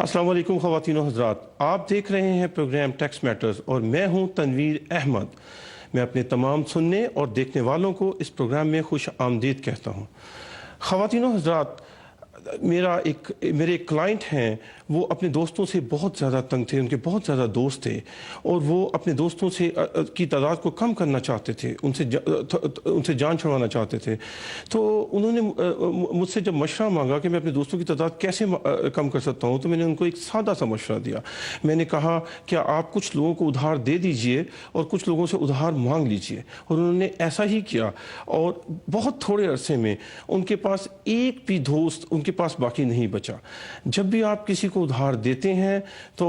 अस्सलाम वालेकुम ख़वातीन व हज़रात, आप देख रहे हैं प्रोग्राम टैक्स मैटर्स और मैं हूं तनवीर अहमद। मैं अपने तमाम सुनने और देखने वालों को इस प्रोग्राम में खुश आमदीद कहता हूं। ख़वातीन व हज़रात, मेरे एक क्लाइंट हैं, वो अपने दोस्तों से बहुत ज़्यादा तंग थे, उनके बहुत ज़्यादा दोस्त थे और वो अपने दोस्तों से की तादाद को कम करना चाहते थे, उनसे जान छुड़वाना चाहते थे। तो उन्होंने मुझसे जब मशवरा मांगा कि मैं अपने दोस्तों की तादाद कैसे कम कर सकता हूँ, तो मैंने उनको एक सादा सा मशवरा दिया। मैंने कहा क्या आप कुछ लोगों को उधार दे दीजिए और कुछ लोगों से उधार मांग लीजिए, और उन्होंने ऐसा ही किया और बहुत थोड़े अरसे में उनके पास एक भी दोस्त उनके पास बाकी नहीं बचा। जब भी आप किसी को उधार देते हैं तो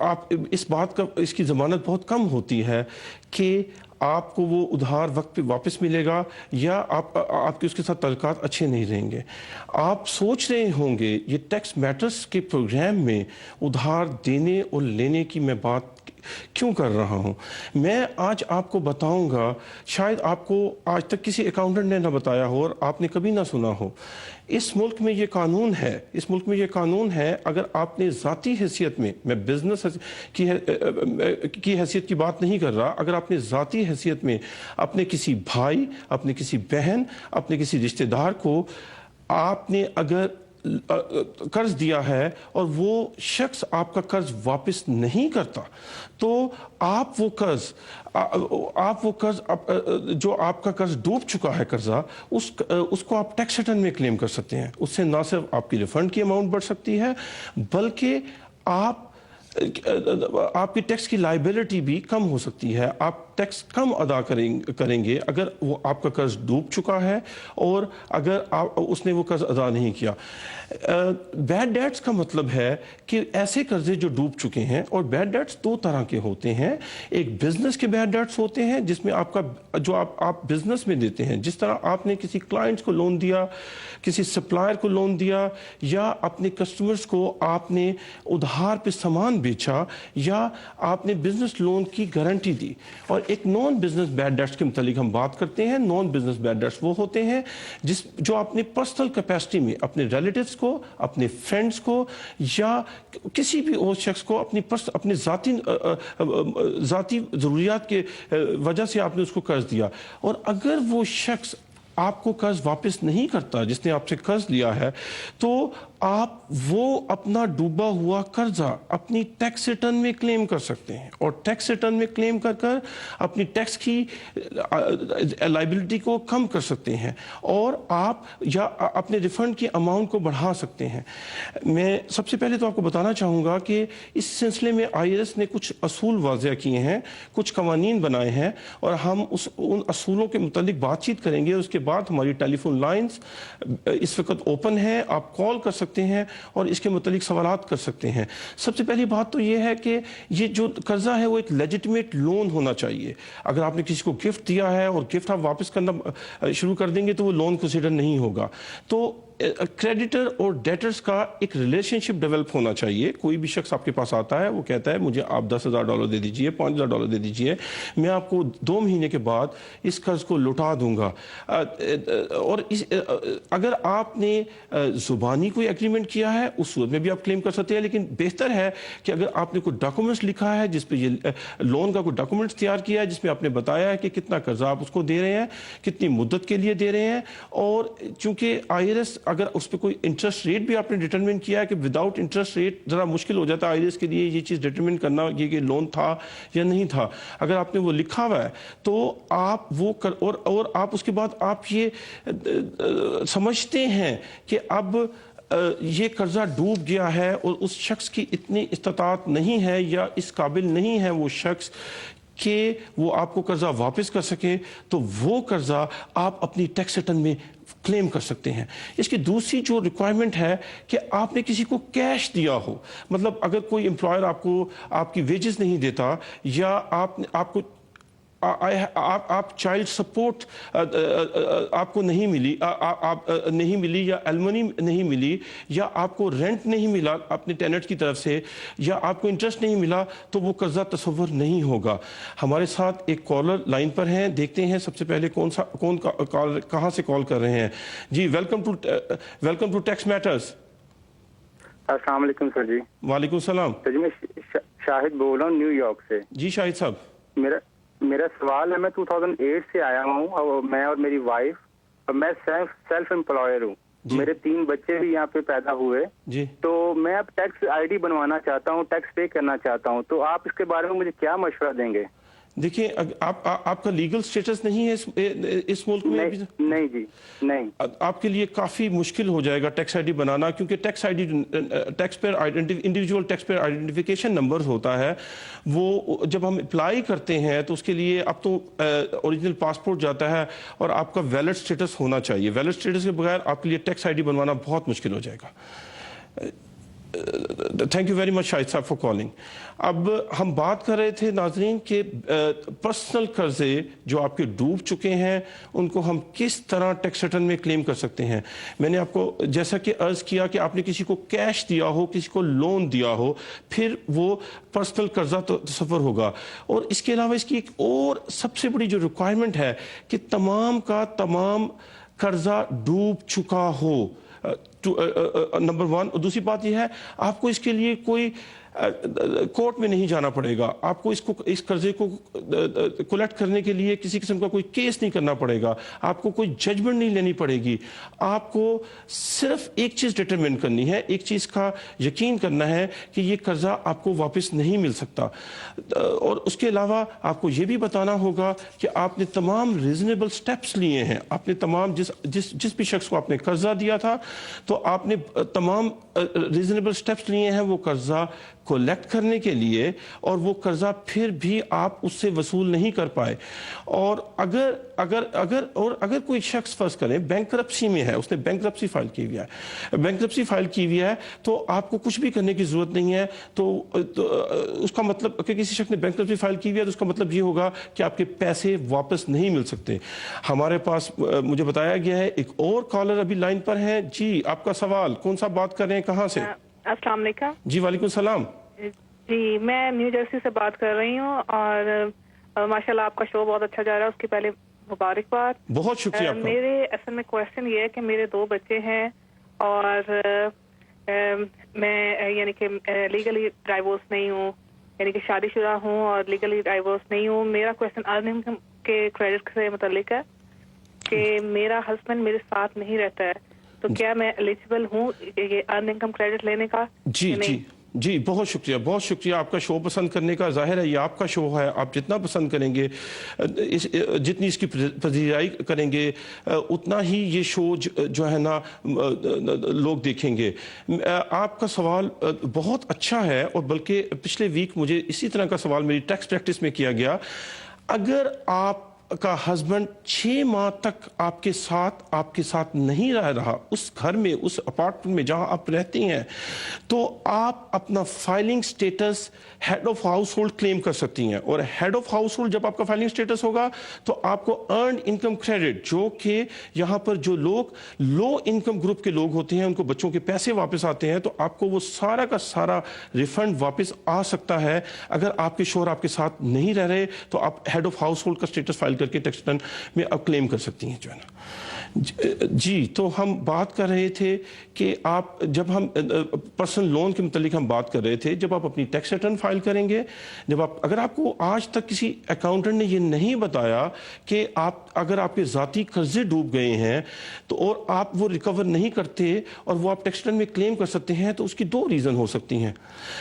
आप इसकी ज़मानत बहुत कम होती है कि आपको वो उधार वक्त पे वापस मिलेगा या आपके उसके साथ तल्लुकात अच्छे नहीं रहेंगे। आप सोच रहे होंगे ये टैक्स मैटर्स के प्रोग्राम में उधार देने और लेने की मैं बात क्यों कर रहा हूं। मैं आज आपको बताऊंगा, शायद आपको आज तक किसी अकाउंटेंट ने ना बताया हो और आपने कभी ना सुना हो। इस मुल्क में ये कानून है, अगर आपने ज़ाती हैसियत में, मैं बिजनेस की हैसियत की बात नहीं कर रहा, अगर आपने ज़ाती हैसियत में अपने किसी भाई, अपने किसी बहन, अपने किसी रिश्तेदार को आपने अगर कर्ज दिया है और वो शख्स आपका कर्ज वापस नहीं करता, तो आप वो कर्ज जो आपका कर्ज डूब चुका है कर्जा, उसको आप टैक्स रिटर्न में क्लेम कर सकते हैं। उससे ना सिर्फ आपकी रिफंड की अमाउंट बढ़ सकती है, बल्कि आपकी टैक्स की लायबिलिटी भी कम हो सकती है। आप टैक्स कम अदा करेंगे अगर वो आपका कर्ज डूब चुका है और अगर उसने वो कर्ज अदा नहीं किया। बैड डेट्स का मतलब है कि ऐसे कर्जे जो डूब चुके हैं, और बैड डेट्स दो तरह के होते हैं। एक बिजनेस के बैड डेट्स होते हैं जिसमें आप बिजनेस में देते हैं, जिस तरह आपने किसी क्लाइंट्स को लोन दिया, किसी सप्लायर को लोन दिया, या अपने कस्टमर्स को आपने उधार पे सामान बेचा, या आपने बिजनेस लोन की गारंटी दी। और एक नॉन बिजनेस बैड डेट्स के मुतालिक हम बात करते हैं। नॉन बिजनेस बैड डेट्स वो होते हैं जो अपने पर्सनल कैपेसिटी में अपने रिलेटिव्स को, अपने फ्रेंड्स को, या किसी भी और शख्स को अपनी ज़ाती ज़रूरियात के वजह से आपने उसको कर्ज दिया, और अगर वो शख्स आपको कर्ज वापस नहीं करता जिसने आपसे कर्ज लिया है, तो आप वो अपना डूबा हुआ कर्जा अपनी टैक्स रिटर्न में क्लेम कर सकते हैं, और टैक्स रिटर्न में क्लेम कर अपनी टैक्स की लायबिलिटी को कम कर सकते हैं, और आप या अपने रिफंड की अमाउंट को बढ़ा सकते हैं। मैं सबसे पहले तो आपको बताना चाहूँगा कि इस सिलसिले में IRS ने कुछ असूल वाज़ेह किए हैं, कुछ कवानीन बनाए हैं, और हम उन असूलों के मुतालिक बातचीत करेंगे। उसके बाद हमारी टेलीफोन लाइन्स इस वक्त ओपन है, आप कॉल कर सकते हैं और इसके मुतालिक सवालात कर सकते हैं। सबसे पहली बात तो ये है कि ये जो कर्जा है वो एक लेजिटिमेट लोन होना चाहिए। अगर आपने किसी को गिफ्ट दिया है और गिफ्ट आप वापस करना शुरू कर देंगे तो वो लोन कंसिडर नहीं होगा। तो क्रेडिटर और डेटर्स का एक रिलेशनशिप डेवलप होना चाहिए। कोई भी शख्स आपके पास आता है, वो कहता है मुझे आप $10,000 दे दीजिए, $5,000 दे दीजिए, मैं आपको 2 महीने के बाद इस कर्ज को लौटा दूंगा। और अगर आपने ज़ुबानी कोई एग्रीमेंट किया है उस सूरत में भी आप क्लेम कर सकते हैं, लेकिन बेहतर है कि अगर आपने कोई डॉक्यूमेंट्स लिखा है जिस पे ये लोन का कोई डॉक्यूमेंट्स तैयार किया है जिसमें आपने बताया है कि कितना कर्जा आप उसको दे रहे हैं, कितनी मुद्दत के लिए दे रहे हैं, और चूंकि IRS अगर उस पर कोई इंटरेस्ट रेट भी आपने डिटरमिन किया है कि विदाउट इंटरेस्ट रेट ज़रा मुश्किल हो जाता है IRS के लिए ये चीज़ डिटरमिन करना ये लोन था या नहीं था। अगर आपने वो लिखा हुआ है तो आप वो और आप उसके बाद आप ये समझते हैं कि अब ये कर्जा डूब गया है और उस शख्स की इतनी इस्तात नहीं है या इस काबिल नहीं है वो शख्स कि वो आपको कर्जा वापस कर सके, तो वो कर्जा आप अपनी टैक्स रिटर्न में क्लेम कर सकते हैं। इसकी दूसरी जो रिक्वायरमेंट है कि आपने किसी को कैश दिया हो, मतलब अगर कोई एम्प्लॉयर आपको आपकी वेजेस नहीं देता, या आपको आप चाइल्ड सपोर्ट आपको नहीं मिली, नहीं मिली, या एलमनी नहीं मिली, या आपको रेंट नहीं मिला अपने टेनेंट की तरफ से, या आपको इंटरेस्ट नहीं मिला, तो वो कर्जा तस्वर नहीं होगा। हमारे साथ एक कॉलर लाइन पर हैं, देखते हैं सबसे पहले कहाँ से कॉल कर रहे हैं। जी वेलकम टू टैक्स मैटर्स। السلام علیکم سر جی. वालेकुम सलाम. سر جی میں شاہد بول رہا ہوں نیو یارک سے. जी शाहिद साहब. میرا سوال ہے, میں 2008 سے آیا ہوں, اور میں اور میری وائف, اور میں سیلف امپلائر ہوں. میرے 3 بچے بھی یہاں پہ پیدا ہوئے. جی تو میں اب ٹیکس آئی ڈی بنوانا چاہتا ہوں, ٹیکس پے کرنا چاہتا ہوں, تو آپ اس کے بارے میں مجھے کیا مشورہ دیں گے؟ دیکھیں آپ کا لیگل سٹیٹس نہیں ہے اس ملک میں ابھی؟ نہیں جی نہیں. آپ کے لیے کافی مشکل ہو جائے گا ٹیکس آئی ڈی بنانا, کیونکہ tax I D tax payer individual tax payer identification number ہوتا ہے. وہ جب ہم اپلائی کرتے ہیں تو اس کے لیے اب تو اوریجنل پاسپورٹ جاتا ہے اور آپ کا ویلڈ سٹیٹس ہونا چاہیے. ویلڈ سٹیٹس کے بغیر آپ کے لیے ٹیکس آئی ڈی بنوانا بہت مشکل ہو جائے گا. تھینک یو ویری مچ شاہد صاحب فار کالنگ. اب ہم بات کر رہے تھے ناظرین کہ پرسنل قرضے جو آپ کے ڈوب چکے ہیں ان کو ہم کس طرح ٹیکس ریٹرن میں کلیم کر سکتے ہیں. میں نے آپ کو جیسا کہ عرض کیا کہ آپ نے کسی کو کیش دیا ہو, کسی کو لون دیا ہو, پھر وہ پرسنل قرضہ تصور ہوگا. اور اس کے علاوہ اس کی ایک اور سب سے بڑی جو ریکوائرمنٹ ہے کہ تمام کا تمام قرضہ ڈوب چکا ہو, نمبر 1. اور دوسری بات یہ ہے آپ کو اس کے لیے کوئی کورٹ میں نہیں جانا پڑے گا. آپ کو اس قرضے کو کلیکٹ کرنے کے لیے کسی قسم کا کوئی کیس نہیں کرنا پڑے گا. آپ کو کوئی ججمنٹ نہیں لینی پڑے گی. آپ کو صرف ایک چیز ڈٹرمن کرنی ہے, ایک چیز کا یقین کرنا ہے کہ یہ قرضہ آپ کو واپس نہیں مل سکتا. اور اس کے علاوہ آپ کو یہ بھی بتانا ہوگا کہ آپ نے تمام ریزنیبل سٹیپس لیے ہیں. آپ نے تمام جس بھی شخص کو آپ نے قرضہ دیا تھا تو آپ نے تمام ریزنیبل سٹیپس لیے ہیں وہ قرضہ کولیکٹ کرنے کے لیے, اور وہ قرضہ پھر بھی آپ اس سے وصول نہیں کر پائے. اور اگر کوئی شخص فرض کریں بینکرپسی میں ہے, اس نے بینکرپسی فائل کی ہوئی ہے, تو آپ کو کچھ بھی کرنے کی ضرورت نہیں ہے. تو اس کا مطلب کہ کسی شخص نے بینکرپسی فائل کی ہوئی ہے تو اس کا مطلب یہ ہوگا کہ آپ کے پیسے واپس نہیں مل سکتے. ہمارے پاس مجھے بتایا گیا ہے ایک اور کالر ابھی لائن پر ہے. جی آپ کا سوال کون سا بات کر رہے ہیں, کہاں سے؟ السلام علیکم. جی وعلیکم السلام. جی میں نیو جرسی سے بات کر رہی ہوں, اور ماشاءاللہ آپ کا شو بہت اچھا جا رہا ہے, اس کی پہلے مبارکباد. بہت شکریہ آپ کا. میرے اصل میں کویشچن یہ ہے کہ میرے 2 بچے ہیں اور میں یعنی کہ لیگلی ڈائیورس نہیں ہوں, یعنی کہ شادی شدہ ہوں اور لیگلی ڈائیورس نہیں ہوں. میرا کویشچن ارن انکم کے کریڈٹ سے متعلق ہے کہ میرا ہسبینڈ میرے ساتھ نہیں رہتا ہے, تو کیا میں ایلیجیبل ہوں یہ ارن انکم کریڈٹ لینے کا؟ جی بہت شکریہ آپ کا شو پسند کرنے کا. ظاہر ہے یہ آپ کا شو ہے, آپ جتنا پسند کریں گے, جتنی اس کی پذیرائی کریں گے, اتنا ہی یہ شو جو ہے نا لوگ دیکھیں گے. آپ کا سوال بہت اچھا ہے, اور بلکہ پچھلے ویک مجھے اسی طرح کا سوال میری ٹیکس پریکٹس میں کیا گیا. اگر آپ کا ہسبینڈ 6 ماہ تک آپ کے ساتھ نہیں رہ رہا اس گھر میں, اس اپارٹمنٹ میں جہاں آپ رہتے ہیں, تو آپ اپنا filing status head of house hold claim کر سکتی ہیں. اور ہیڈ آف ہاؤس ہولڈ جب آپ کا فائلنگ سٹیٹس ہوگا تو آپ کو ارنڈ انکم کریڈٹ, جو کہ یہاں پر جو لوگ لو انکم گروپ کے لوگ ہوتے ہیں ان کو بچوں کے پیسے واپس آتے ہیں, تو آپ کو وہ سارا کا سارا ریفنڈ واپس آ سکتا ہے. اگر آپ کے شوہر آپ کے ساتھ نہیں رہ رہے تو آپ ہیڈ آف ہاؤس ہولڈ کا سٹیٹس فائل کر کے ٹیکس ریٹرن میں اب کلیم کر سکتی ہیں جو ہے نا. جی تو ہم بات کر رہے تھے کہ آپ جب ہم پرسنل لون کے متعلق ہم بات کر رہے تھے, جب آپ اپنی ٹیکس ریٹرن فائل کریں گے, اگر آپ کو آج تک کسی اکاؤنٹنٹ نے یہ نہیں بتایا کہ اگر آپ کے ذاتی قرضے ڈوب گئے ہیں تو اور آپ وہ ریکور نہیں کرتے اور وہ آپ ٹیکس ریٹرن میں کلیم کر سکتے ہیں, تو اس کی 2 ریزن ہو سکتی ہیں.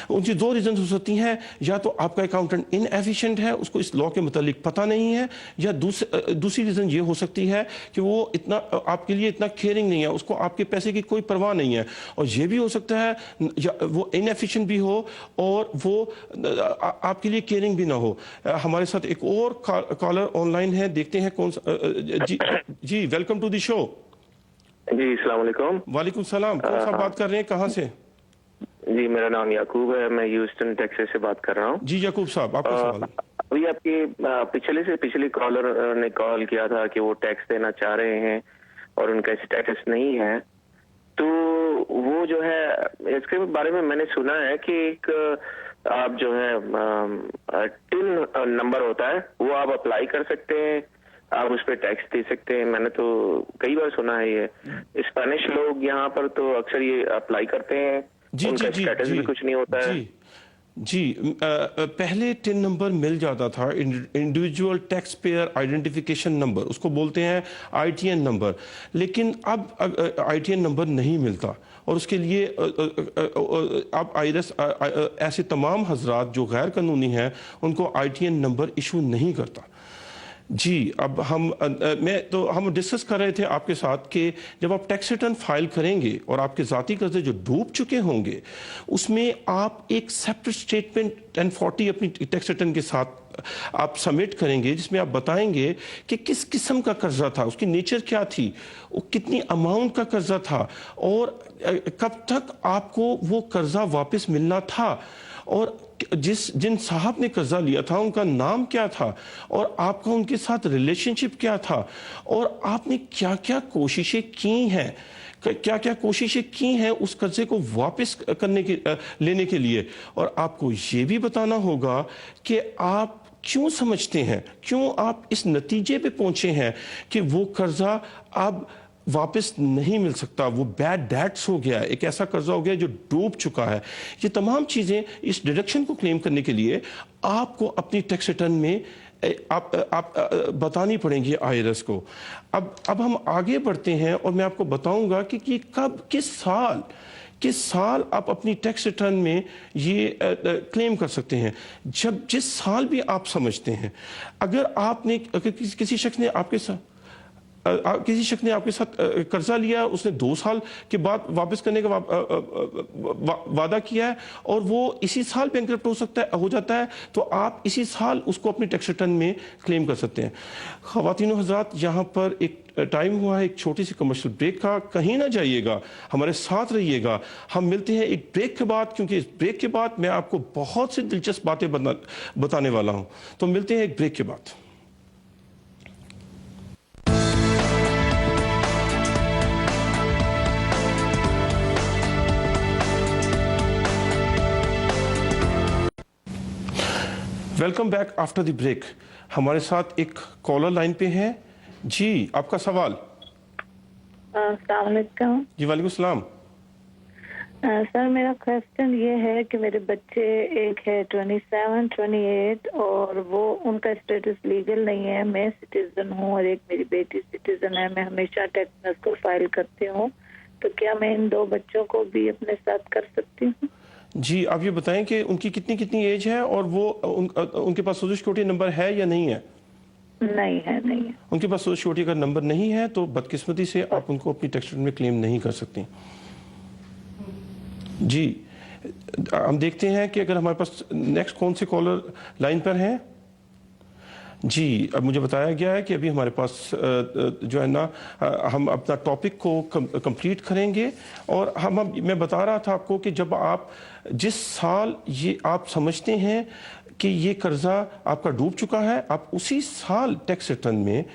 ان کی 2 ریزن ہو سکتی ہیں, یا تو آپ کا اکاؤنٹنٹ ان ایفیشینٹ ہے, اس کو اس لا کے متعلق پتہ نہیں ہے, یا دوسری ریزن یہ ہو سکتی ہے کہ وہ آپ کے لیے اتنا کیئرنگ نہیں ہے, اس کو آپ کے پیسے کی کوئی پرواہ نہیں ہے. اور یہ بھی ہو سکتا ہے وہ ان ایفیشینٹ بھی ہو اور وہ آپ کے لیے کیئرنگ بھی نہ ہو. ہمارے ساتھ ایک اور کالر آن لائن ہے, دیکھتے ہیں کون سا. جی ویلکم ٹو دی شو. جی السلام علیکم. وعلیکم السلام. کون سا بات کر رہے ہیں, کہاں سے؟ جی میرا نام یعقوب ہے, میں ہیوسٹن ٹیکساس سے بات کر رہا ہوں. جی یعقوب صاحب آپ کا سوال. ابھی آپ کی پچھلی کالر نے کال کیا تھا کہ وہ ٹیکس دینا چاہ رہے ہیں اور ان کا اسٹیٹس نہیں ہے, تو وہ جو ہے اس کے بارے میں نے سنا ہے کہ ایک آپ جو ہے ٹن نمبر ہوتا ہے وہ آپ اپلائی کر سکتے ہیں, آپ اس پہ ٹیکس دے سکتے ہیں. میں نے تو کئی بار سنا ہے, یہ اسپینش لوگ یہاں پر تو اکثر یہ اپلائی کرتے ہیں जी उनका जी जी स्टेटस जी भी कुछ नहीं होता है। जी जी पहले टिन नंबर मिल जाता था, individual tax payer identification number, उसको बोलते हैं आईटीएन नंबर, लेकिन अब आईटीएन नंबर नहीं मिलता और उसके लिए अब आईआरएस ऐसे तमाम हजरात जो गैर कानूनी हैं उनको आईटीएन नंबर इशू नहीं करता। जी अब हम डिस्कस कर रहे थे आपके साथ कि जब आप टैक्स रिटर्न फाइल करेंगे और आपके ज़ाती कर्जे जो डूब चुके होंगे उसमें आप एक सेपरेट स्टेटमेंट 1040 अपनी टैक्स रिटर्न के साथ आप सबमिट करेंगे, जिसमें आप बताएंगे कि किस किस्म का कर्जा था, उसकी नेचर क्या थी, वो कितनी अमाउंट का कर्जा था और कब तक आपको वो कर्जा वापस मिलना था और जिन साहब ने कर्जा लिया था उनका नाम क्या था और आपका उनके साथ रिलेशनशिप क्या था और आपने क्या क्या कोशिशें की हैं, क्या क्या कोशिशें की हैं उस कर्जे को वापस लेने के लिए। और आपको ये भी बताना होगा कि आप क्यों समझते हैं, क्यों आप इस नतीजे पे पहुंचे हैं कि वो कर्जा अब वापस नहीं मिल सकता, वो बैड डेट्स हो गया, एक ऐसा कर्जा हो गया जो डूब चुका है। ये तमाम चीज़ें इस डिडक्शन को क्लेम करने के लिए आपको अपनी टैक्स रिटर्न में आप बतानी पड़ेंगी आईआरएस को। अब हम आगे बढ़ते हैं और मैं आपको बताऊंगा कि कब किस साल आप अपनी टैक्स रिटर्न में ये क्लेम कर सकते हैं। जिस साल भी आप समझते हैं, अगर किसी शख्स ने आपके साथ कर्जा लिया, उसने 2 साल के बाद वापस करने का वादा किया है और वो इसी साल बैंकरप्ट हो जाता है, तो आप इसी साल उसको अपनी टैक्स रिटर्न में क्लेम कर सकते हैं। ख़वातीन हज़रात, यहाँ पर एक टाइम हुआ है एक छोटी सी कमर्शियल ब्रेक का, कहीं ना जाइएगा, हमारे साथ रहिएगा। हम मिलते हैं एक ब्रेक के बाद, क्योंकि इस ब्रेक के बाद मैं आपको बहुत सी दिलचस्प बातें बताने वाला हूँ। तो मिलते हैं एक ब्रेक के बाद। Welcome back after the break. हमारे साथ एक कॉलर लाइन पे हैं। जी, आपका सवाल। अस्सलाम वालेकुम। जी वालेकुम सलाम। सर, मेरा क्वेश्चन ये है कि मेरे बच्चे, एक है 27, 28 और वो उनका स्टेटस लीगल नहीं है। मैं सिटीजन हूँ और एक मेरी बेटी सिटीजन है। मैं हमेशा टैक्स में उसको फाइल करती हूँ, तो क्या मैं इन 2 बच्चों को भी अपने साथ कर सकती हूँ? जी, आप ये बताएं कि उनकी कितनी एज है और वो उनके पास सोशल सिक्योरिटी नंबर है या नहीं है? नहीं है। उनके पास सोशल सिक्योरिटी का नंबर नहीं है तो बदकिस्मती से आप उनको अपनी टैक्स रिटर्न में क्लेम नहीं कर सकती। जी, हम देखते हैं कि अगर हमारे पास नेक्स्ट कौन से कॉलर लाइन पर हैं। जी, अब मुझे बताया गया है कि अभी हमारे पास जो है ना, हम अपना टॉपिक को कंप्लीट करेंगे और मैं बता रहा था आपको कि जब आप जिस साल ये आप समझते हैं कि ये कर्जा आपका डूब चुका है, आप उसी साल टैक्स रिटर्न में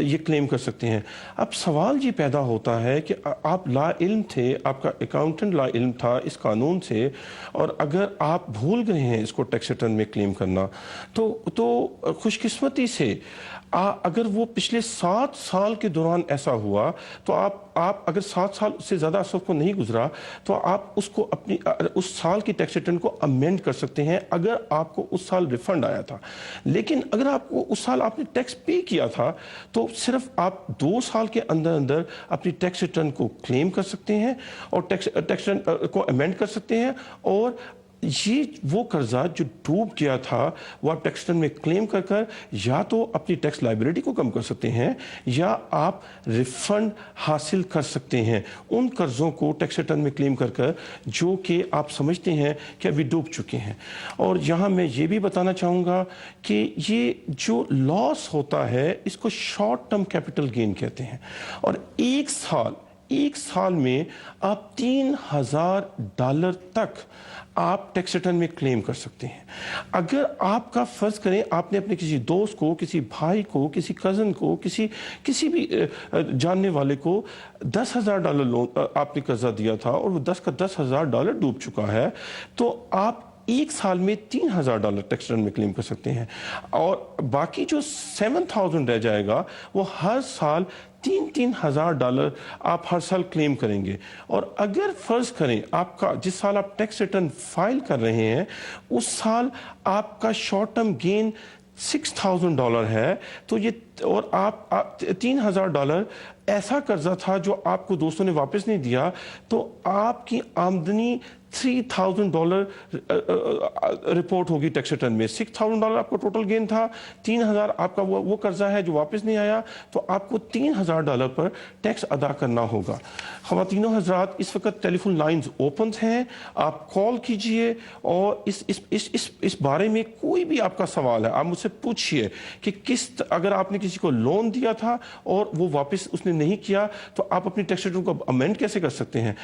ये क्लेम कर सकते हैं। अब सवाल ये पैदा होता है कि आप ला इल्म थे, आपका अकाउंटेंट ला इल्म था इस कानून से, और अगर आप भूल गए हैं इसको टैक्स रिटर्न में क्लेम करना, तो खुशकिस्मती से अगर वो पिछले 7 साल के दौरान ऐसा हुआ तो आप अगर 7 साल से ज़्यादा अरसा को नहीं गुजरा तो आप उसको अपनी उस साल की टैक्स रिटर्न को अमेंड कर सकते हैं अगर आपको उस साल रिफंड आया था। लेकिन अगर आपको उस साल आपने टैक्स पे किया था तो सिर्फ आप 2 साल के अंदर अंदर अपनी टैक्स रिटर्न को क्लेम कर सकते हैं और टैक्स रिटर्न को अमेंड कर सकते हैं, और ये वो कर्जा जो डूब गया था वो आप टैक्स रिटर्न में क्लेम कर या तो अपनी टैक्स लायबिलिटी को कम कर सकते हैं या आप रिफंड हासिल कर सकते हैं उन कर्जों को टैक्स रिटर्न में क्लेम कर जो कि आप समझते हैं कि अभी डूब चुके हैं। और यहाँ मैं ये भी बताना चाहूँगा कि ये जो लॉस होता है इसको शॉर्ट टर्म कैपिटल गेन कहते हैं, और एक साल में आप $3,000 तक आप टैक्स रिटर्न में क्लेम कर सकते हैं। अगर आपका फर्ज करें आपने अपने किसी दोस्त को, किसी भाई को, किसी कज़न को, किसी भी जानने वाले को $10,000 लोन आपने कर्जा दिया था और वो $10,000 डूब चुका है, तो आप एक साल में $3,000 टैक्स रिटर्न में क्लेम कर सकते हैं, और बाकी जो $7,000 रह जाएगा वो हर साल $3,000 आप हर साल क्लेम करेंगे। और अगर फर्ज करें आपका जिस साल आप टैक्स रिटर्न फाइल कर रहे हैं उस साल आपका शॉर्ट टर्म गेन $6,000 है, तो ये और आप $3,000 ऐसा कर्जा था जो आपको दोस्तों ने वापस नहीं दिया, तो आपकी आमदनी $3,000 रिपोर्ट होगी टैक्स रिटर्न में। $6,000 आपका टोटल गेन था, $3,000 आपका वो कर्जा है जो वापस नहीं आया, तो आपको $3,000 पर टैक्स अदा करना होगा। ख़वातीनो हज़रात, इस वक्त टेलीफोन लाइंस ओपन हैं, आप कॉल कीजिए और इस बारे में कोई भी आपका सवाल है आप मुझसे पूछिए कि अगर आपने किसी को लोन दिया था और वो वापस उसने नहीं किया तो आप अपनी टैक्स रिटर्न को अमेंड कैसे कर सकते हैं।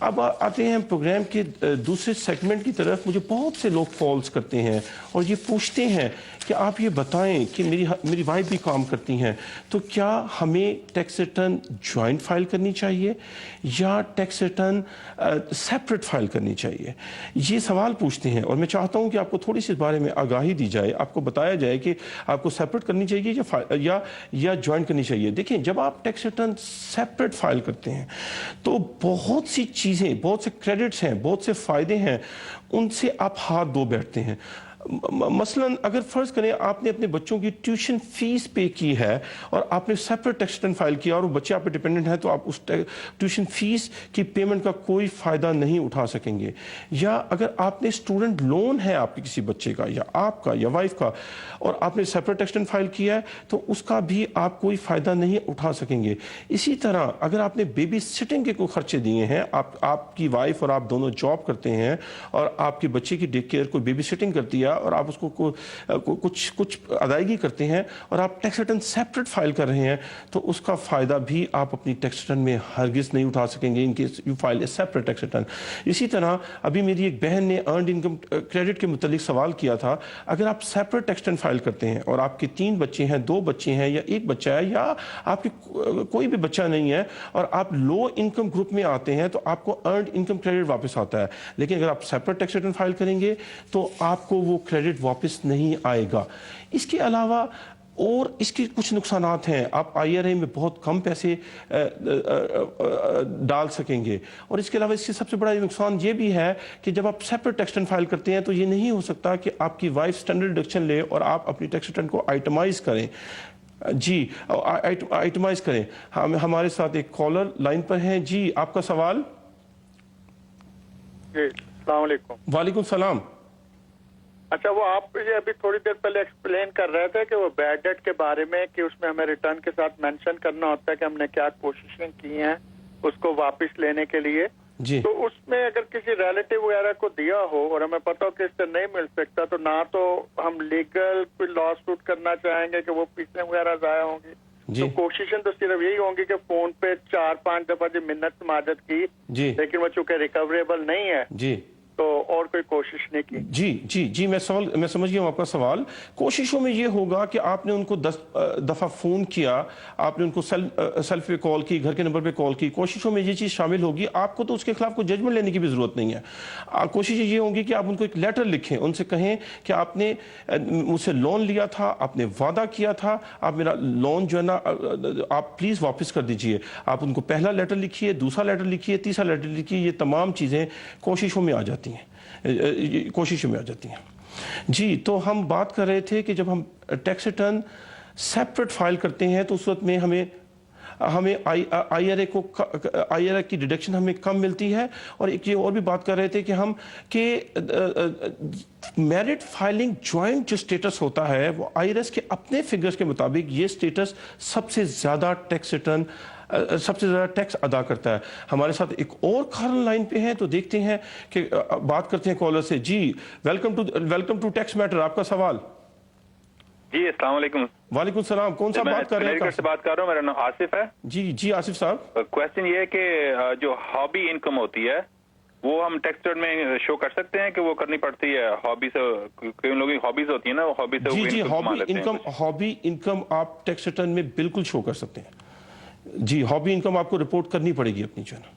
अब आते हैं प्रोग्राम के दूसरे सेगमेंट की तरफ। मुझे बहुत से लोग कॉल्स करते हैं और ये पूछते हैं कि आप ये बताएं कि मेरी वाइफ भी काम करती हैं, तो क्या हमें टैक्स रिटर्न जॉइंट फाइल करनी चाहिए या टैक्स रिटर्न सेपरेट फाइल करनी चाहिए। ये सवाल पूछते हैं और मैं चाहता हूं कि आपको थोड़ी सी इस बारे में आगाही दी जाए, आपको बताया जाए कि आपको सेपरेट करनी चाहिए या जॉइंट करनी चाहिए। देखिए, जब आप टैक्स रिटर्न सेपरेट फाइल करते हैं तो बहुत सी चीज़ें, बहुत से क्रेडिट्स हैं, बहुत से फ़ायदे हैं, उनसे आप हाथ धो बैठते हैं। मसलन अगर फ़र्ज़ करें आपने अपने बच्चों की ट्यूशन फ़ीस पे की है और आपने सेपरेट टैक्स रिटर्न फाइल किया और वो बच्चे आप पे डिपेंडेंट हैं, तो आप उस ट्यूशन फ़ीस की पेमेंट का कोई फ़ायदा नहीं उठा सकेंगे। या अगर आपने स्टूडेंट लोन है आपके किसी बच्चे का या आपका या वाइफ का और आपने सेपरेट टैक्स रिटर्न फाइल किया है तो उसका भी आप कोई फ़ायदा नहीं उठा सकेंगे। इसी तरह अगर आपने बेबी सिटिंग के कोई खर्चे दिए हैं, आपकी वाइफ और आप दोनों जॉब करते हैं और आपके बच्चे की डे केयर कोई बेबी सिटिंग करती है और आप उसको कुछ अदायगी करते हैं और आप टैक्स रिटर्न सेपरेट फाइल कर रहे हैं, तो उसका फ़ायदा भी आप अपनी टैक्स रिटर्न में हरगिज़ नहीं उठा सकेंगे in case you file A separate tax return. इसी तरह अभी मेरी एक बहन ने अर्नड इनकम क्रेडिट के मुतालिक सवाल किया था। अगर आप सेपरेट टैक्स रिटर्न फाइल करते हैं और आपके 3 बच्चे हैं, 2 बच्चे हैं या 1 बच्चा है या आपके कोई भी बच्चा नहीं है और आप लो इनकम ग्रुप में आते हैं, तो आपको अर्नड इनकम क्रेडिट वापस आता है। लेकिन अगर आप सेपरेट टैक्स रिटर्न फाइल करेंगे तो आपको वो क्रेडिट वापस नहीं आएगा। इसके अलावा और इसके कुछ नुकसानात हैं। आप IRA में बहुत कम पैसे डाल सकेंगे और इसके अलावा इसके सबसे बड़ा नुकसान ये भी है कि जब आप सेपरेट टैक्स रिटर्न फाइल करते हैं तो ये नहीं हो सकता कि आपकी वाइफ स्टैंडर्ड डिडक्शन ले और आप अपनी टैक्स रिटर्न को आइटमाइज करें। जी, आइटमाइज करें। हमारे साथ एक कॉलर लाइन पर हैं। जी, आपका सवाल। जी, अस्सलाम वालेकुम। वालेकुम सलाम। अच्छा, वो आप ये अभी थोड़ी देर पहले एक्सप्लेन कर रहे थे कि वो बैड डेट के बारे में कि उसमें हमें रिटर्न के साथ मेंशन करना होता है कि हमने क्या कोशिशें की हैं उसको वापस लेने के लिए। जी। तो उसमें अगर किसी रिलेटिव वगैरह को दिया हो और हमें पता हो कि इससे नहीं मिल सकता, तो ना तो हम लीगल कोई लॉ सूट करना चाहेंगे कि वो फीसें वगैरह ज़ाया होंगी। जी। तो कोशिशें तो सिर्फ यही होंगी कि फोन पे 4-5 दफा जी मिन्नत समाजत की, जी, लेकिन वो चूंकि रिकवरेबल नहीं है जी, तो और कोई कोशिश नहीं की। जी जी जी, मैं समझ गया हूँ आपका सवाल। कोशिशों में ये होगा कि आपने उनको 10 दफ़ा फ़ोन किया, आपने उनको सेल्फ पे कॉल की, घर के नंबर पे कॉल की। कोशिशों में ये चीज़ शामिल होगी। आपको तो उसके खिलाफ कोई जजमेंट लेने की भी ज़रूरत नहीं है। कोशिश ये होगी कि आप उनको एक लेटर लिखें, उनसे कहें कि आपने मुझसे लोन लिया था, आपने वादा किया था, आप मेरा लोन जो है ना आप प्लीज़ वापस कर दीजिए। आप उनको पहला लेटर लिखिए, दूसरा लेटर लिखिए, तीसरा लेटर लिखिए। ये तमाम चीज़ें कोशिशों में आ जाती हैं, कोशिशों में आ जाती हैं। जी, तो हम बात कर रहे थे कि जब हम टैक्स रिटर्न सेपरेट फाइल करते हैं तो उस वक्त में हमें IRA की डिडक्शन हमें कम मिलती है। और एक ये और भी बात कर रहे थे कि हम कि मेरिट फाइलिंग जॉइंट जो स्टेटस होता है वो IRS के अपने फिगर्स के मुताबिक ये स्टेटस सबसे ज़्यादा टैक्स रिटर्न सबसे ज़्यादा टैक्स अदा करता है। हमारे साथ एक और कॉलर लाइन पे हैं, तो देखते हैं कि बात करते हैं कॉलर से। जी, वेलकम टू टैक्स मैटर। आपका सवाल। जी, अस्सलाम वालेकुम। वालेकुम सलाम। कौन सा बात कर रहे हैं? से बात कर रहा हूँ, मेरा नाम आसिफ है। जी जी, आसिफ साहब। क्वेश्चन ये है कि जो हॉबी इनकम होती है वो हम टैक्स रिटर्न में शो कर सकते हैं कि वो करनी पड़ती है? हॉबी से कई लोगों की हॉबीज होती है ना, वो हॉबी से जी जी, हॉबी इनकम आप टैक्स रिटर्न में बिल्कुल शो कर सकते हैं। जी, हॉबी इनकम आपको रिपोर्ट करनी पड़ेगी अपनी जो है ना।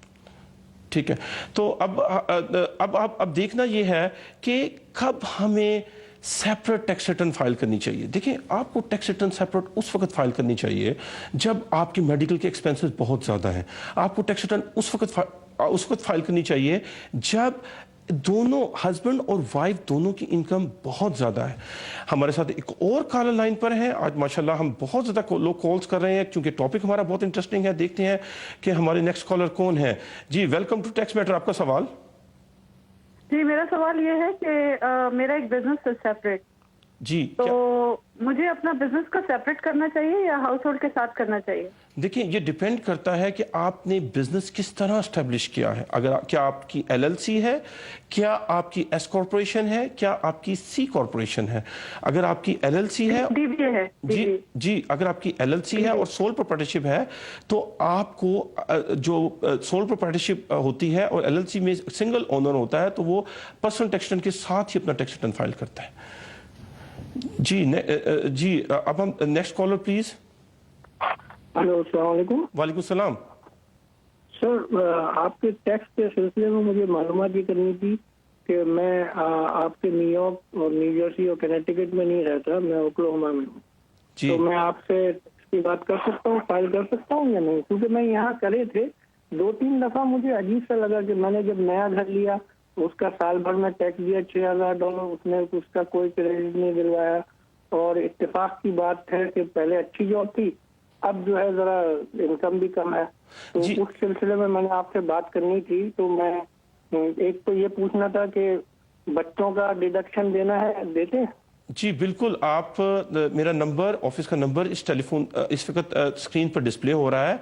ٹھیک ہے. تو اب دیکھنا یہ ہے کہ کب ہمیں سیپریٹ ٹیکس ریٹرن فائل کرنی چاہیے. دیکھیں آپ کو ٹیکس ریٹرن سیپریٹ اس وقت فائل کرنی چاہیے جب آپ کے میڈیکل کے ایکسپینسز بہت زیادہ ہیں. آپ کو ٹیکس ریٹرن اس وقت فائل کرنی چاہیے جب دونوں ہسبینڈ اور وائف دونوں کی انکم بہت زیادہ ہے. ہمارے ساتھ ایک اور کالر لائن پر ہے. آج ماشاءاللہ ہم بہت زیادہ لوگ کالز کر رہے ہیں کیونکہ ٹاپک ہمارا بہت انٹرسٹنگ ہے. دیکھتے ہیں کہ ہمارے نیکسٹ کالر کون ہے. جی ویلکم ٹو ٹیکس میٹر. آپ کا سوال. جی میرا سوال یہ ہے کہ میرا ایک بزنس ہے سیپریٹ. جی تو مجھے اپنا بزنس کا سیپریٹ کرنا چاہیے یا ہاؤس ہولڈ کے ساتھ کرنا چاہیے؟ دیکھیں یہ ڈیپینڈ کرتا ہے کہ آپ نے بزنس کس طرح اسٹیبلش کیا ہے. کیا آپ کی ایل ایل سی ہے, کیا آپ کی ایس کارپوریشن ہے, کیا آپ کی سی کارپوریشن ہے. اگر آپ کی ایل ایل سی ہے ڈی بی اے ہے. جی اگر آپ کی ایل ایل سی ہے اور سول پروپرائٹرشپ ہے تو آپ کو جو سول پروپرائٹرشپ ہوتی ہے اور ایل ایل سی میں سنگل اونر ہوتا ہے تو وہ پرسنل ٹیکس ریٹرن کے ساتھ ہی اپنا ٹیکس ریٹرن فائل کرتا ہے. جی اب ہم نیکسٹ کالر پلیز. ہلو السلام علیکم. وعلیکم السلام. سر آپ کے ٹیکس کے سلسلے میں مجھے معلومات یہ کرنی تھی کہ میں آپ کے نیو یارک اور نیو جرسی اور کنیکٹیکٹ میں نہیں رہتا, میں اوکلاہوما میں ہوں. تو میں آپ سے اس کی بات کر سکتا ہوں, فائل کر سکتا ہوں یا نہیں؟ کیونکہ میں یہاں کرے تھے 2-3 دفعہ. مجھے عجیب سا لگا کہ میں نے جب نیا گھر لیا اس کا سال بھر میں ٹیکس دیا $6,000, اس نے اس کا کوئی کریڈٹ نہیں دلوایا. اور اتفاق کی بات ہے کہ پہلے اچھی جاب تھی, اب جو ہے ذرا انکم بھی کم ہے. تو اس سلسلے میں نے آپ سے بات کرنی تھی. تو میں ایک تو یہ پوچھنا تھا کہ بچوں کا ڈیڈکشن دینا ہے, دیتے ہیں؟ جی بالکل. آپ میرا نمبر, آفس کا نمبر اس وقت اسکرین پر ڈسپلے ہو رہا ہے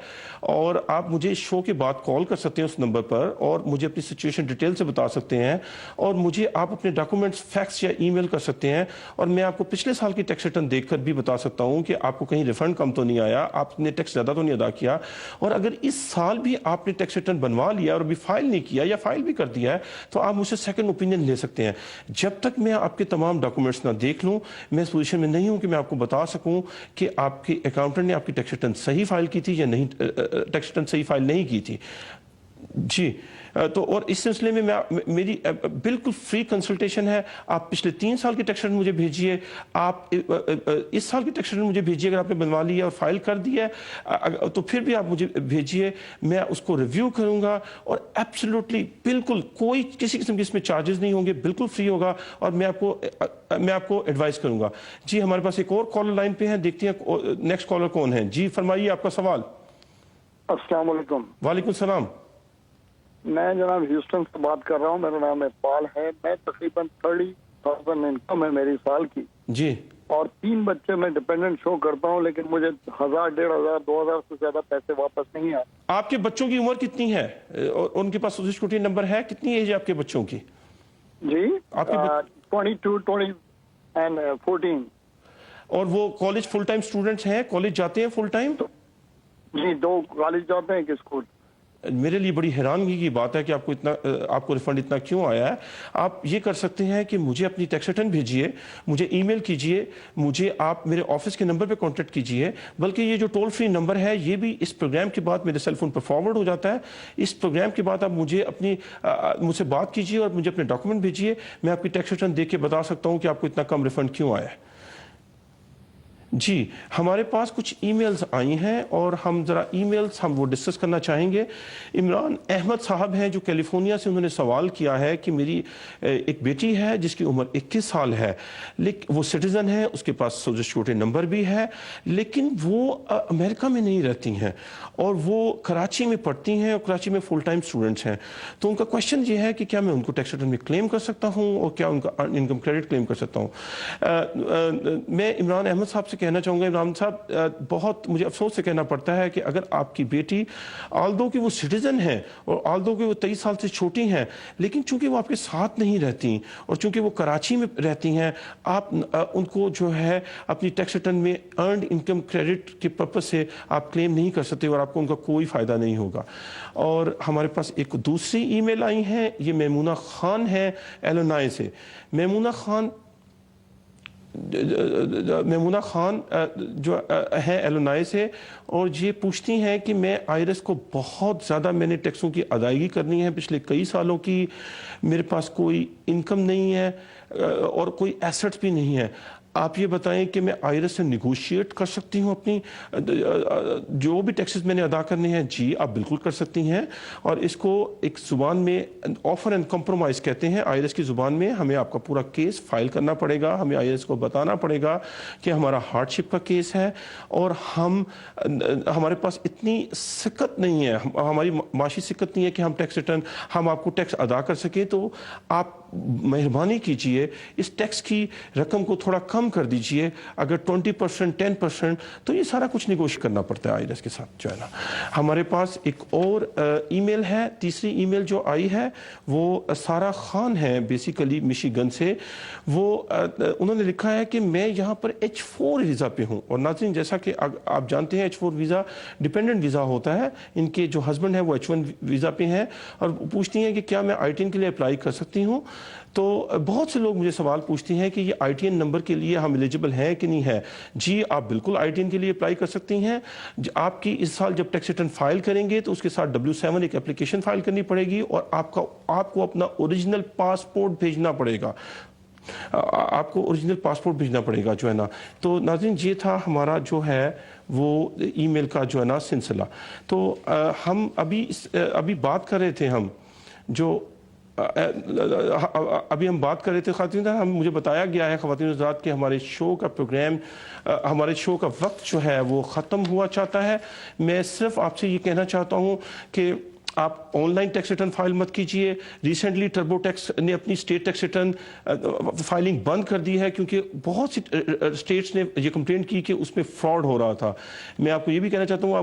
اور آپ مجھے شو کے بعد کال کر سکتے ہیں اس نمبر پر اور مجھے اپنی سچویشن ڈیٹیل سے بتا سکتے ہیں اور مجھے آپ اپنے ڈاکومنٹس فیکس یا ای میل کر سکتے ہیں اور میں آپ کو پچھلے سال کی ٹیکس ریٹرن دیکھ کر بھی بتا سکتا ہوں کہ آپ کو کہیں ریفنڈ کم تو نہیں آیا, آپ نے ٹیکس زیادہ تو نہیں ادا کیا. اور اگر اس سال بھی آپ نے ٹیکس ریٹرن بنوا لیا اور ابھی فائل نہیں کیا یا فائل بھی کر دیا ہے تو آپ مجھ سے سیکنڈ اوپینین لے سکتے ہیں. جب تک میں آپ کے تمام ڈاکومنٹس نہ دیکھ لوں میں اس پوزیشن میں نہیں ہوں کہ میں آپ کو بتا سکوں کہ آپ کے اکاؤنٹنٹ نے آپ کی ٹیکس ریٹرن صحیح فائل کی تھی یا نہیں, ٹیکس ریٹرن صحیح فائل نہیں کی تھی. جی تو اور اس سلسلے میں میری بالکل فری کنسلٹیشن ہے. آپ پچھلے 3 سال کی ٹیکس ریٹرن مجھے بھیجیے, آپ اس سال کی ٹیکس ریٹرن مجھے بھیجیے. اگر آپ نے بنوا لیا اور فائل کر دیا ہے تو پھر بھی آپ مجھے بھیجیے, میں اس کو ریویو کروں گا اور ایبسلیوٹلی بالکل کوئی کسی قسم کے اس میں چارجز نہیں ہوں گے, بالکل فری ہوگا اور میں آپ کو ایڈوائز کروں گا. جی ہمارے پاس ایک اور کالر لائن پہ ہیں, دیکھتے ہیں نیکسٹ کالر کون ہے. جی فرمائیے آپ کا سوال. السلام علیکم. وعلیکم السلام. میں جناب ہیوسٹن سے بات کر رہا ہوں. میرا نام اقبال ہے. میں تقریباً 30,000 انکم ہے میری سال کی. جی. اور 3 بچے میں ڈیپینڈنٹ شو کرتا ہوں, لیکن مجھے 1,000, 1,500, 2,000 سے زیادہ پیسے واپس نہیں آتے. آپ کے بچوں کی عمر کتنی ہے اور ان کے پاس سوشل سیکورٹی نمبر ہے؟ کتنی ایج ہے آپ کے بچوں کی؟ جی 22, 20 and 14. اور وہ کالج فل ٹائم اسٹوڈنٹس ہیں, کالج جاتے ہیں فل ٹائم؟ جی 2 کالج جاتے ہیں, ایک اسکول. میرے لیے بڑی حیرانگی کی بات ہے کہ آپ کو ریفنڈ اتنا کیوں آیا ہے. آپ یہ کر سکتے ہیں کہ مجھے اپنی ٹیکس ریٹرن بھیجیے, مجھے ای میل کیجیے, مجھے آپ میرے آفس کے نمبر پہ کانٹیکٹ کیجیے. بلکہ یہ جو ٹول فری نمبر ہے یہ بھی اس پروگرام کے بعد میرے سیل فون پر فارورڈ ہو جاتا ہے. اس پروگرام کے بعد آپ مجھ سے بات کیجیے اور مجھے اپنے ڈاکومنٹ بھیجیے, میں آپ کی ٹیکس ریٹرن دیکھ کے بتا سکتا ہوں کہ آپ کو اتنا کم ریفنڈ کیوں آیا ہے. جی ہمارے پاس کچھ ای میلز آئی ہیں اور ہم ذرا ای میلز وہ ڈسکس کرنا چاہیں گے. عمران احمد صاحب ہیں جو کیلیفورنیا سے, انہوں نے سوال کیا ہے کہ میری ایک بیٹی ہے جس کی عمر 21 سال ہے, لیکن وہ سٹیزن ہے, اس کے پاس سوشل سیکورٹی نمبر بھی ہے, لیکن وہ امریکہ میں نہیں رہتی ہیں اور وہ کراچی میں پڑھتی ہیں اور کراچی میں فل ٹائم اسٹوڈنٹس ہیں. تو ان کا کوشچن یہ ہے کہ کیا میں ان کو ٹیکس ریٹرن میں کلیم کر سکتا ہوں اور کیا ان کا انکم کریڈٹ کلیم کر سکتا ہوں. میں عمران احمد صاحب سے کہنا چاہوں گا, عمران صاحب بہت مجھے افسوس سے کہنا پڑتا ہے کہ اگر آپ کی بیٹی آلدو کہ وہ سٹیزن ہیں اور آلدو کہ وہ 23 سال سے چھوٹی ہیں, لیکن چونکہ وہ آپ کے ساتھ نہیں رہتی اور چونکہ وہ کراچی میں رہتی ہیں, آپ ان کو جو ہے اپنی ٹیکس ریٹرن میں ارنڈ انکم کریڈٹ کے پرپس سے آپ کلیم نہیں کر سکتے اور آپ کو ان کا کوئی فائدہ نہیں ہوگا. اور ہمارے پاس ایک دوسری ای میل آئی ہیں, یہ میمونہ خان ہے ایلونائے سے. میمونہ خان میمونہ خان جو ہیں ایلونائی سے، اور یہ پوچھتی ہیں کہ میں آئرس کو بہت زیادہ میں نے ٹیکسوں کی ادائیگی کرنی ہے پچھلے کئی سالوں کی، میرے پاس کوئی انکم نہیں ہے اور کوئی ایسٹس بھی نہیں ہے، آپ یہ بتائیں کہ میں آئرس سے نیگوشیٹ کر سکتی ہوں اپنی جو بھی ٹیکسز میں نے ادا کرنے ہیں؟ جی آپ بالکل کر سکتی ہیں، اور اس کو ایک زبان میں آفر اینڈ کمپرومائز کہتے ہیں آئرس کی زبان میں۔ ہمیں آپ کا پورا کیس فائل کرنا پڑے گا، ہمیں آئرس کو بتانا پڑے گا کہ ہمارا ہارڈ شپ کا کیس ہے اور ہمارے پاس اتنی سکت نہیں ہے، ہماری معاشی سکت نہیں ہے کہ ہم ٹیکس ریٹرن ہم آپ کو ٹیکس ادا کر سکیں، تو آپ مہربانی کیجئے اس ٹیکس کی رقم کو تھوڑا کم کر دیجئے، اگر 20% 10% تو یہ سارا کچھ نیگوشیٹ کرنا پڑتا ہے آئرس کے ساتھ جو ہے نا۔ ہمارے پاس ایک اور ای میل ہے، تیسری ای میل جو آئی ہے وہ سارا خان ہے بیسیکلی مشیگن سے، وہ انہوں نے لکھا ہے کہ میں یہاں پر H4 ویزا پہ ہوں، اور ناظرین جیسا کہ آپ جانتے ہیں H4 ویزا ڈیپینڈنٹ ویزا ہوتا ہے، ان کے جو ہسبینڈ ہیں وہ H1 ویزا پہ ہیں، اور پوچھتی ہیں کہ کیا میں ITN کے لیے اپلائی کر سکتی ہوں؟ تو بہت سے لوگ مجھے سوال پوچھتے ہیں کہ یہ ITN نمبر کے لیے ہم ایلیجبل ہیں کہ نہیں ہے۔ جی آپ بالکل ITN کے لیے اپلائی کر سکتی ہیں۔ آپ کی اس سال جب ٹیکس ریٹرن فائل کریں گے تو اس کے ساتھ W7 ایک اپلیکیشن فائل کرنی پڑے گی، اور آپ کو اپنا اوریجنل پاسپورٹ بھیجنا پڑے گا، آپ کو اوریجنل پاسپورٹ بھیجنا پڑے گا جو ہے نا۔ تو ناظرین یہ تھا ہمارا جو ہے وہ ای میل کا جو ہے نا سلسلہ۔ تو ہم ابھی بات کر رہے تھے ہم بات کر رہے تھے خواتین، مجھے بتایا گیا ہے خواتین حضرات کہ ہمارے شو کا پروگرام، ہمارے شو کا وقت جو ہے وہ ختم ہوا چاہتا ہے۔ میں صرف آپ سے یہ کہنا چاہتا ہوں کہ آپ online tax return file مت کیجئے۔ ریسنٹلی ٹربو ٹیکس نے اپنی اسٹیٹ ٹیکس ریٹرن فائلنگ بند کر دی ہے، کیونکہ بہت سی اسٹیٹس نے یہ کمپلینٹ کی کہ اس میں فراڈ ہو رہا تھا۔ میں آپ کو یہ بھی کہنا چاہتا ہوں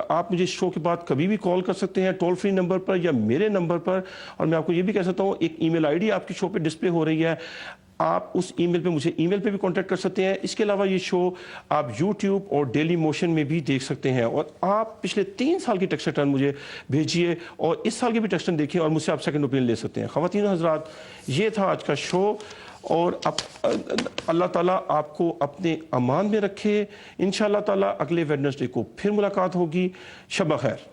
آپ مجھے شو کے بعد کبھی بھی کال کر سکتے ہیں ٹول فری نمبر پر یا میرے نمبر پر، اور میں آپ کو یہ بھی کہہ سکتا ہوں ایک ای میل آئی ڈی آپ کی شو پہ ڈسپلے ہو رہی ہے، آپ اس ای میل پہ مجھے ای میل پہ بھی کانٹیکٹ کر سکتے ہیں۔ اس کے علاوہ یہ شو آپ یوٹیوب اور ڈیلی موشن میں بھی دیکھ سکتے ہیں، اور آپ پچھلے 3 سال کی ٹیکس ریٹرن مجھے بھیجیے اور اس سال کی بھی ٹیکس ریٹرن دیکھیں اور مجھ سے آپ سیکنڈ اوپینین لے سکتے ہیں۔ خواتین و حضرات یہ تھا آج کا شو، اور اللہ تعالیٰ آپ کو اپنے امان میں رکھے۔ انشاءاللہ تعالیٰ اگلے ویڈنسڈے کو پھر ملاقات ہوگی۔ شب بخیر۔